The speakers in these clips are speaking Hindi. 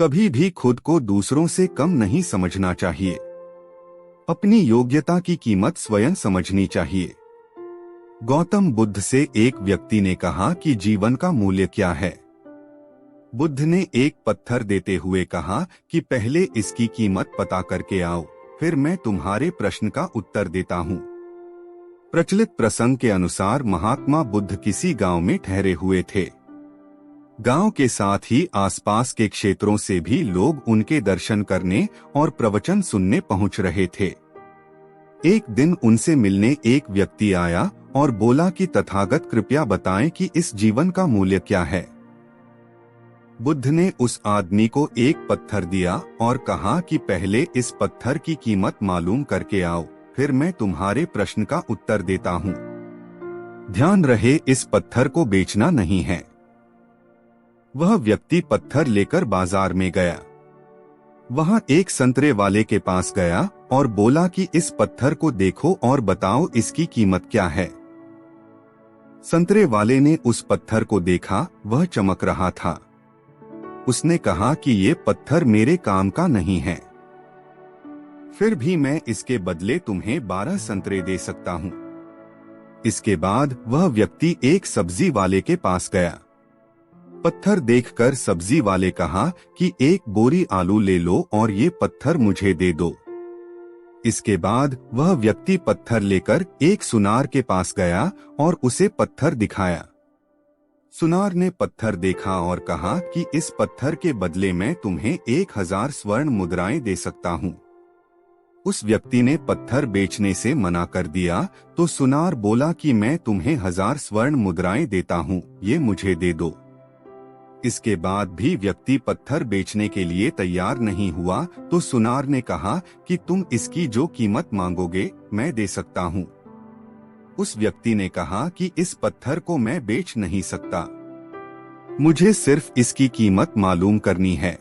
कभी भी खुद को दूसरों से कम नहीं समझना चाहिए। अपनी योग्यता की कीमत स्वयं समझनी चाहिए। गौतम बुद्ध से एक व्यक्ति ने कहा कि जीवन का मूल्य क्या है। बुद्ध ने एक पत्थर देते हुए कहा कि पहले इसकी कीमत पता करके आओ, फिर मैं तुम्हारे प्रश्न का उत्तर देता हूँ। प्रचलित प्रसंग के अनुसार महात्मा बुद्ध किसी गांव में ठहरे हुए थे। गांव के साथ ही आसपास के क्षेत्रों से भी लोग उनके दर्शन करने और प्रवचन सुनने पहुंच रहे थे। एक दिन उनसे मिलने एक व्यक्ति आया और बोला कि तथागत कृपया बताएं कि इस जीवन का मूल्य क्या है। बुद्ध ने उस आदमी को एक पत्थर दिया और कहा कि पहले इस पत्थर की कीमत मालूम करके आओ, फिर मैं तुम्हारे प्रश्न का उत्तर देता हूँ। ध्यान रहे, इस पत्थर को बेचना नहीं है। वह व्यक्ति पत्थर लेकर बाजार में गया। वहां एक संतरे वाले के पास गया और बोला कि इस पत्थर को देखो और बताओ इसकी कीमत क्या है। संतरे वाले ने उस पत्थर को देखा, वह चमक रहा था। उसने कहा कि ये पत्थर मेरे काम का नहीं है, फिर भी मैं इसके बदले तुम्हें 12 संतरे दे सकता हूँ। इसके बाद वह व्यक्ति एक सब्जी वाले के पास गया। पत्थर देखकर सब्जी वाले कहा कि एक बोरी आलू ले लो और ये पत्थर मुझे दे दो। इसके बाद वह व्यक्ति पत्थर लेकर एक सुनार के पास गया और उसे पत्थर दिखाया। सुनार ने पत्थर देखा और कहा कि इस पत्थर के बदले मैं तुम्हें 1000 स्वर्ण मुद्राएं दे सकता हूँ। उस व्यक्ति ने पत्थर बेचने से मना कर दिया तो सुनार बोला कि मैं तुम्हें 1000 स्वर्ण मुद्राएं देता हूँ, ये मुझे दे दो। इसके बाद भी व्यक्ति पत्थर बेचने के लिए तैयार नहीं हुआ तो सुनार ने कहा कि तुम इसकी जो कीमत मांगोगे मैं दे सकता हूँ। उस व्यक्ति ने कहा कि इस पत्थर को मैं बेच नहीं सकता, मुझे सिर्फ इसकी कीमत मालूम करनी है।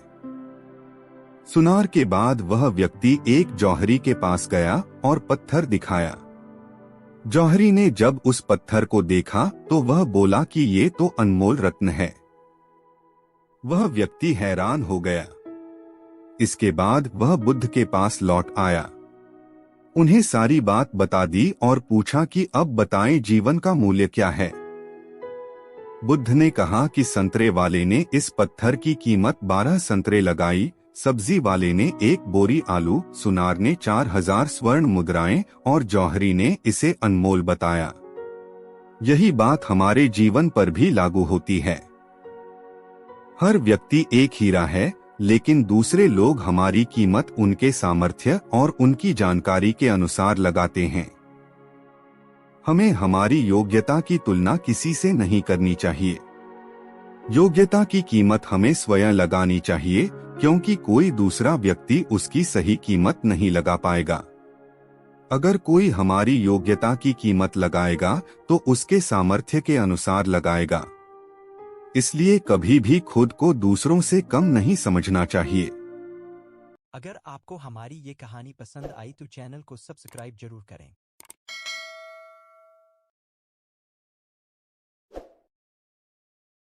सुनार के बाद वह व्यक्ति एक जौहरी के पास गया और पत्थर दिखाया। जौहरी ने जब उस पत्थर को देखा तो वह बोला कि ये तो अनमोल रत्न है। वह व्यक्ति हैरान हो गया। इसके बाद वह बुद्ध के पास लौट आया। उन्हें सारी बात बता दी और पूछा कि अब बताएं जीवन का मूल्य क्या है। बुद्ध ने कहा कि संतरे वाले ने इस पत्थर की कीमत 12 संतरे लगाई, सब्जी वाले ने एक बोरी आलू, सुनार ने 4000 स्वर्ण मुद्राएं और जौहरी ने इसे अनमोल बताया। यही बात हमारे जीवन पर भी लागू होती है। हर व्यक्ति एक हीरा है, लेकिन दूसरे लोग हमारी कीमत उनके सामर्थ्य और उनकी जानकारी के अनुसार लगाते हैं। हमें हमारी योग्यता की तुलना किसी से नहीं करनी चाहिए। योग्यता की कीमत हमें स्वयं लगानी चाहिए, क्योंकि कोई दूसरा व्यक्ति उसकी सही कीमत नहीं लगा पाएगा। अगर कोई हमारी योग्यता की कीमत लगाएगा तो उसके सामर्थ्य के अनुसार लगाएगा। इसलिए कभी भी खुद को दूसरों से कम नहीं समझना चाहिए। अगर आपको हमारी ये कहानी पसंद आई तो चैनल को सब्सक्राइब जरूर करें।